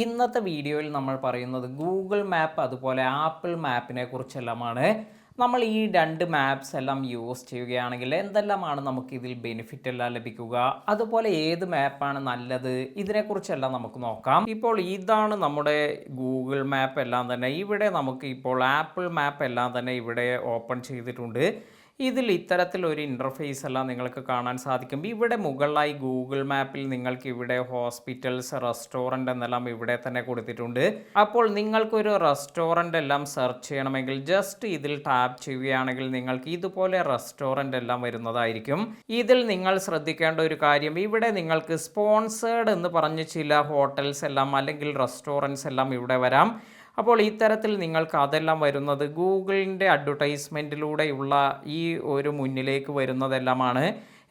ഇന്നത്തെ വീഡിയോയിൽ നമ്മൾ പറയുന്നത് ഗൂഗിൾ മാപ്പ് അതുപോലെ ആപ്പിൾ മാപ്പിനെ കുറിച്ചെല്ലാമാണ്. നമ്മൾ ഈ രണ്ട് മാപ്സ് എല്ലാം യൂസ് ചെയ്യുകയാണെങ്കിൽ എന്തെല്ലാമാണ് നമുക്കിതിൽ ബെനിഫിറ്റ് എല്ലാം ലഭിക്കുക, അതുപോലെ ഏത് മാപ്പാണ് നല്ലത്, ഇതിനെക്കുറിച്ചെല്ലാം നമുക്ക് നോക്കാം. ഇപ്പോൾ ഇതാണ് നമ്മുടെ ഗൂഗിൾ മാപ്പ് എല്ലാം തന്നെ. ഇവിടെ നമുക്ക് ഇപ്പോൾ ആപ്പിൾ മാപ്പ് എല്ലാം തന്നെ ഇവിടെ ഓപ്പൺ ചെയ്തിട്ടുണ്ട്. ഇതിൽ ഇത്തരത്തിലൊരു ഇൻ്റർഫേസ് എല്ലാം നിങ്ങൾക്ക് കാണാൻ സാധിക്കും. ഇവിടെ മുകളിലായി ഗൂഗിൾ മാപ്പിൽ നിങ്ങൾക്ക് ഇവിടെ ഹോസ്പിറ്റൽസ്, റെസ്റ്റോറൻറ്റ് എന്നെല്ലാം ഇവിടെ തന്നെ കൊടുത്തിട്ടുണ്ട്. അപ്പോൾ നിങ്ങൾക്കൊരു റെസ്റ്റോറൻറ്റ് എല്ലാം സെർച്ച് ചെയ്യണമെങ്കിൽ ജസ്റ്റ് ഇതിൽ ടാപ്പ് ചെയ്യുകയാണെങ്കിൽ നിങ്ങൾക്ക് ഇതുപോലെ റെസ്റ്റോറൻറ്റ് എല്ലാം വരുന്നതായിരിക്കും. ഇതിൽ നിങ്ങൾ ശ്രദ്ധിക്കേണ്ട ഒരു കാര്യം, ഇവിടെ നിങ്ങൾക്ക് സ്പോൺസേഡ് എന്ന് പറഞ്ഞ് ചില ഹോട്ടൽസ് എല്ലാം അല്ലെങ്കിൽ റെസ്റ്റോറൻറ്റ്സ് എല്ലാം ഇവിടെ വരാം. അപ്പോൾ ഇത്തരത്തിൽ നിങ്ങൾക്ക് അതെല്ലാം വരുന്നത് ഗൂഗിളിൻ്റെ അഡ്വർടൈസ്മെൻറ്റിലൂടെയുള്ള ഈ ഒരു മുന്നിലേക്ക് വരുന്നതെല്ലാമാണ്.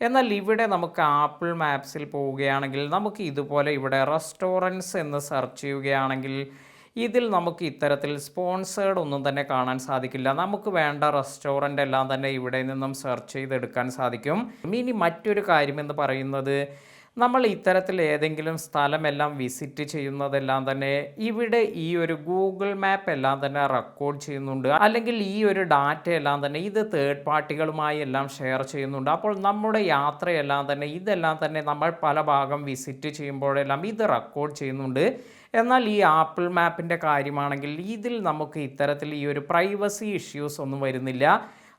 എന്നാൽ ഇവിടെ നമുക്ക് ആപ്പിൾ മാപ്സിൽ പോവുകയാണെങ്കിൽ നമുക്ക് ഇതുപോലെ ഇവിടെ റെസ്റ്റോറൻറ്റ്സ് എന്ന് സെർച്ച് ചെയ്യുകയാണെങ്കിൽ ഇതിൽ നമുക്ക് ഇത്തരത്തിൽ സ്പോൺസേഡ് ഒന്നും തന്നെ കാണാൻ സാധിക്കില്ല. നമുക്ക് വേണ്ട റെസ്റ്റോറൻ്റ് എല്ലാം തന്നെ ഇവിടെ നിന്നും സെർച്ച് ചെയ്തെടുക്കാൻ സാധിക്കും. ഇനി മറ്റൊരു കാര്യമെന്ന് പറയുന്നത്, നമ്മൾ ഇത്തരത്തിൽ ഏതെങ്കിലും സ്ഥലമെല്ലാം വിസിറ്റ് ചെയ്യുന്നതെല്ലാം തന്നെ ഇവിടെ ഈ ഒരു ഗൂഗിൾ മാപ്പ് എല്ലാം തന്നെ റെക്കോർഡ് ചെയ്യുന്നുണ്ട്. അല്ലെങ്കിൽ ഈ ഒരു ഡാറ്റ എല്ലാം തന്നെ ഇത് തേർഡ് പാർട്ടികളുമായി എല്ലാം ഷെയർ ചെയ്യുന്നുണ്ട്. അപ്പോൾ നമ്മുടെ യാത്രയെല്ലാം തന്നെ ഇതെല്ലാം തന്നെ നമ്മൾ പല ഭാഗം വിസിറ്റ് ചെയ്യുമ്പോഴെല്ലാം ഇത് റെക്കോർഡ് ചെയ്യുന്നുണ്ട്. എന്നാൽ ഈ ആപ്പിൾ മാപ്പിൻ്റെ കാര്യമാണെങ്കിൽ ഇതിൽ നമുക്ക് ഇത്തരത്തിൽ ഈ ഒരു പ്രൈവസി ഇഷ്യൂസ് ഒന്നും വരുന്നില്ല.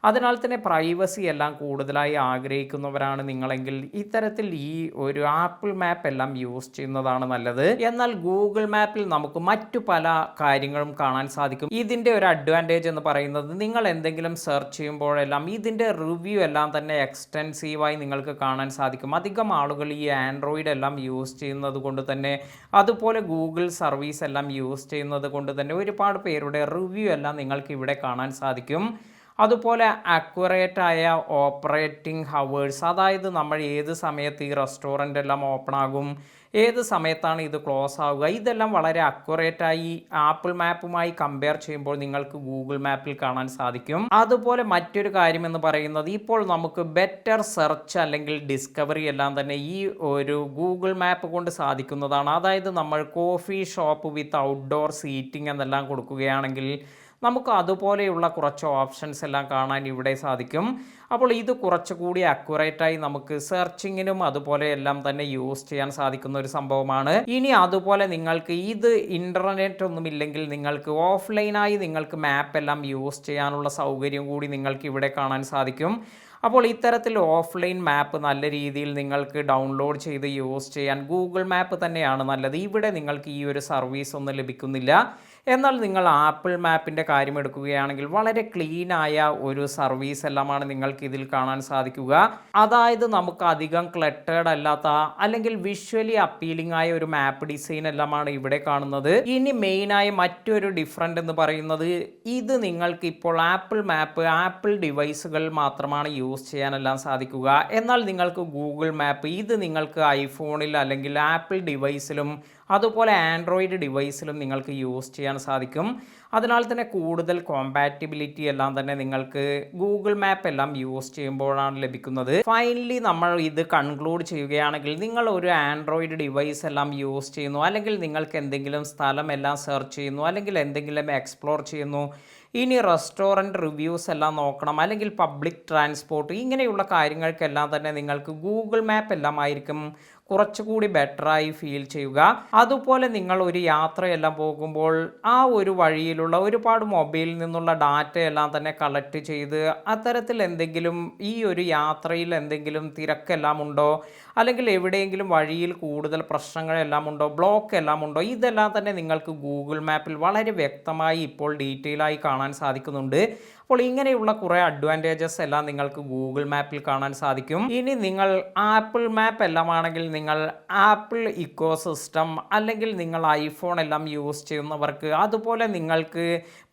അതിനാൽ തന്നെ പ്രൈവസി എല്ലാം കൂടുതലായി ആഗ്രഹിക്കുന്നവരാണ് നിങ്ങളെങ്കിൽ ഇത്തരത്തിൽ ഈ ഒരു ആപ്പിൾ മാപ്പ് എല്ലാം യൂസ് ചെയ്യുന്നതാണ് നല്ലത്. എന്നാൽ ഗൂഗിൾ മാപ്പിൽ നമുക്ക് മറ്റു പല കാര്യങ്ങളും കാണാൻ സാധിക്കും. ഇതിൻ്റെ ഒരു അഡ്വാൻറ്റേജ് എന്ന് പറയുന്നത്, നിങ്ങൾ എന്തെങ്കിലും സെർച്ച് ചെയ്യുമ്പോഴെല്ലാം ഇതിൻ്റെ റിവ്യൂ എല്ലാം തന്നെ എക്സ്റ്റെൻസീവായി നിങ്ങൾക്ക് കാണാൻ സാധിക്കും. അധികം ആളുകൾ ഈ ആൻഡ്രോയിഡ് എല്ലാം യൂസ് ചെയ്യുന്നത് കൊണ്ട് തന്നെ, അതുപോലെ ഗൂഗിൾ സർവീസ് എല്ലാം യൂസ് ചെയ്യുന്നത് കൊണ്ട് തന്നെ ഒരുപാട് പേരുടെ റിവ്യൂ എല്ലാം നിങ്ങൾക്ക് ഇവിടെ കാണാൻ സാധിക്കും. അതുപോലെ അക്യുറേറ്റായ ഓപ്പറേറ്റിംഗ് ഹവേഴ്സ്, അതായത് നമ്മൾ ഏത് സമയത്ത് ഈ റെസ്റ്റോറൻ്റ് എല്ലാം ഓപ്പൺ ആകും, ഏത് സമയത്താണ് ഇത് ക്ലോസ് ആവുക, ഇതെല്ലാം വളരെ അക്യുറേറ്റായി ആപ്പിൾ മാപ്പുമായി കമ്പയർ ചെയ്യുമ്പോൾ നിങ്ങൾക്ക് ഗൂഗിൾ മാപ്പിൽ കാണാൻ സാധിക്കും. അതുപോലെ മറ്റൊരു കാര്യം എന്ന് പറയുന്നത്, ഇപ്പോൾ നമുക്ക് ബെറ്റർ സെർച്ച് അല്ലെങ്കിൽ ഡിസ്കവറി എല്ലാം തന്നെ ഈ ഒരു ഗൂഗിൾ മാപ്പ് കൊണ്ട് സാധിക്കുന്നതാണ്. അതായത് നമ്മൾ കോഫി ഷോപ്പ് വിത്ത് ഔട്ട്ഡോർ സീറ്റിംഗ് എന്നെല്ലാം കൊടുക്കുകയാണെങ്കിൽ നമുക്ക് അതുപോലെയുള്ള കുറച്ച് ഓപ്ഷൻസ് എല്ലാം കാണാൻ ഇവിടെ സാധിക്കും. അപ്പോൾ ഇത് കുറച്ചുകൂടി അക്യുറേറ്റായി നമുക്ക് സെർച്ചിങ്ങിനും അതുപോലെ എല്ലാം തന്നെ യൂസ് ചെയ്യാൻ സാധിക്കുന്ന ഒരു സംഭവമാണ്. ഇനി അതുപോലെ നിങ്ങൾക്ക് ഇത് ഇൻ്റർനെറ്റ് ഒന്നുമില്ലെങ്കിൽ നിങ്ങൾക്ക് ഓഫ്ലൈനായി നിങ്ങൾക്ക് മാപ്പ് എല്ലാം യൂസ് ചെയ്യാനുള്ള സൗകര്യം കൂടി നിങ്ങൾക്ക് ഇവിടെ കാണാൻ സാധിക്കും. അപ്പോൾ ഇത്തരത്തിൽ ഓഫ്ലൈൻ മാപ്പ് നല്ല രീതിയിൽ നിങ്ങൾക്ക് ഡൗൺലോഡ് ചെയ്ത് യൂസ് ചെയ്യാൻ ഗൂഗിൾ മാപ്പ് തന്നെയാണ് നല്ലത്. ഇവിടെ നിങ്ങൾക്ക് ഈ ഒരു സർവീസ് ഒന്നും ലഭിക്കുന്നില്ല. എന്നാൽ നിങ്ങൾ ആപ്പിൾ മാപ്പിൻ്റെ കാര്യം എടുക്കുകയാണെങ്കിൽ വളരെ ക്ലീനായ ഒരു സർവീസ് എല്ലാമാണ് നിങ്ങൾക്ക് ഇതിൽ കാണാൻ സാധിക്കുക. അതായത് നമുക്ക് അധികം ക്ലട്ടേർഡ് അല്ലാത്ത അല്ലെങ്കിൽ വിഷ്വലി അപ്പീലിംഗ് ആയ ഒരു മാപ്പ് ഡിസൈൻ എല്ലാമാണ് ഇവിടെ കാണുന്നത്. ഇനി മെയിനായ മറ്റൊരു ഡിഫറൻറ്റ് എന്ന് പറയുന്നത്, ഇത് നിങ്ങൾക്ക് ഇപ്പോൾ ആപ്പിൾ മാപ്പ് ആപ്പിൾ ഡിവൈസുകൾ മാത്രമാണ് യൂസ് ചെയ്യാനെല്ലാം സാധിക്കുക. എന്നാൽ നിങ്ങൾക്ക് ഗൂഗിൾ മാപ്പ് ഇത് നിങ്ങൾക്ക് ഐഫോണിൽ അല്ലെങ്കിൽ ആപ്പിൾ ഡിവൈസിലും അതുപോലെ ആൻഡ്രോയിഡ് ഡിവൈസിലും നിങ്ങൾക്ക് യൂസ് ചെയ്യാൻ സാധിക്കും. അതിനാൽ തന്നെ കൂടുതൽ കോമ്പാറ്റിബിലിറ്റി എല്ലാം തന്നെ നിങ്ങൾക്ക് ഗൂഗിൾ മാപ്പ് എല്ലാം യൂസ് ചെയ്യുമ്പോഴാണ് ലഭിക്കുന്നത്. ഫൈനലി നമ്മൾ ഇത് കൺക്ലൂഡ് ചെയ്യുകയാണെങ്കിൽ, നിങ്ങൾ ഒരു ആൻഡ്രോയിഡ് ഡിവൈസ് എല്ലാം യൂസ് ചെയ്യുന്നു, അല്ലെങ്കിൽ നിങ്ങൾക്ക് എന്തെങ്കിലും സ്ഥലം എല്ലാം സെർച്ച് ചെയ്യുന്നു, അല്ലെങ്കിൽ എന്തെങ്കിലും എക്സ്പ്ലോർ ചെയ്യുന്നു, ഇനി റെസ്റ്റോറൻറ്റ് റിവ്യൂസ് എല്ലാം നോക്കണം, അല്ലെങ്കിൽ പബ്ലിക് ട്രാൻസ്പോർട്ട്, ഇങ്ങനെയുള്ള കാര്യങ്ങൾക്കെല്ലാം തന്നെ നിങ്ങൾക്ക് ഗൂഗിൾ മാപ്പ് എല്ലാം ആയിരിക്കും കുറച്ചുകൂടി ബെറ്ററായി ഫീൽ ചെയ്യുക. അതുപോലെ നിങ്ങൾ ഒരു യാത്രയെല്ലാം പോകുമ്പോൾ ആ ഒരു വഴിയിലുള്ള ഒരുപാട് മൊബൈലിൽ നിന്നുള്ള ഡാറ്റയെല്ലാം തന്നെ കളക്ട് ചെയ്ത് അത്തരത്തിൽ എന്തെങ്കിലും ഈ ഒരു യാത്രയിൽ എന്തെങ്കിലും തിരക്കെല്ലാം ഉണ്ടോ, അല്ലെങ്കിൽ എവിടെയെങ്കിലും വഴിയിൽ കൂടുതൽ പ്രശ്നങ്ങളെല്ലാം ഉണ്ടോ, ബ്ലോക്ക് എല്ലാം ഉണ്ടോ, ഇതെല്ലാം തന്നെ നിങ്ങൾക്ക് ഗൂഗിൾ മാപ്പിൽ വളരെ വ്യക്തമായി ഇപ്പോൾ ഡീറ്റെയിൽ ആയി കാണാൻ സാധിക്കുന്നുണ്ട്. അപ്പോൾ ഇങ്ങനെയുള്ള കുറേ അഡ്വാൻറ്റേജസ് എല്ലാം നിങ്ങൾക്ക് ഗൂഗിൾ മാപ്പിൽ കാണാൻ സാധിക്കും. ഇനി നിങ്ങൾ ആപ്പിൾ മാപ്പ് എല്ലാം ആണെങ്കിൽ നിങ്ങൾ ആപ്പിൾ ഇക്കോസിസ്റ്റം അല്ലെങ്കിൽ നിങ്ങൾ ഐഫോൺ എല്ലാം യൂസ് ചെയ്യുന്നവർക്ക്, അതുപോലെ നിങ്ങൾക്ക്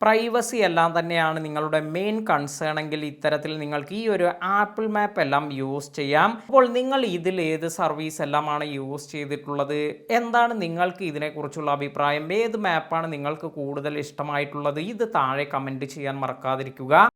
പ്രൈവസി എല്ലാം തന്നെയാണ് നിങ്ങളുടെ മെയിൻ കൺസേൺ എങ്കിൽ ഇത്തരത്തിൽ നിങ്ങൾക്ക് ഈ ഒരു ആപ്പിൾ മാപ്പ് എല്ലാം യൂസ് ചെയ്യാം. അപ്പോൾ നിങ്ങൾ ഇതിൽ ഏത് സർവീസ് എല്ലാമാണ് യൂസ് ചെയ്തിട്ടുള്ളത്, എന്താണ് നിങ്ങൾക്ക് ഇതിനെക്കുറിച്ചുള്ള അഭിപ്രായം, ഏത് മാപ്പാണ് നിങ്ങൾക്ക് കൂടുതൽ ഇഷ്ടമായിട്ടുള്ളത്, ഇത് താഴെ കമൻറ്റ് ചെയ്യാൻ മറക്കാതിരിക്കുക.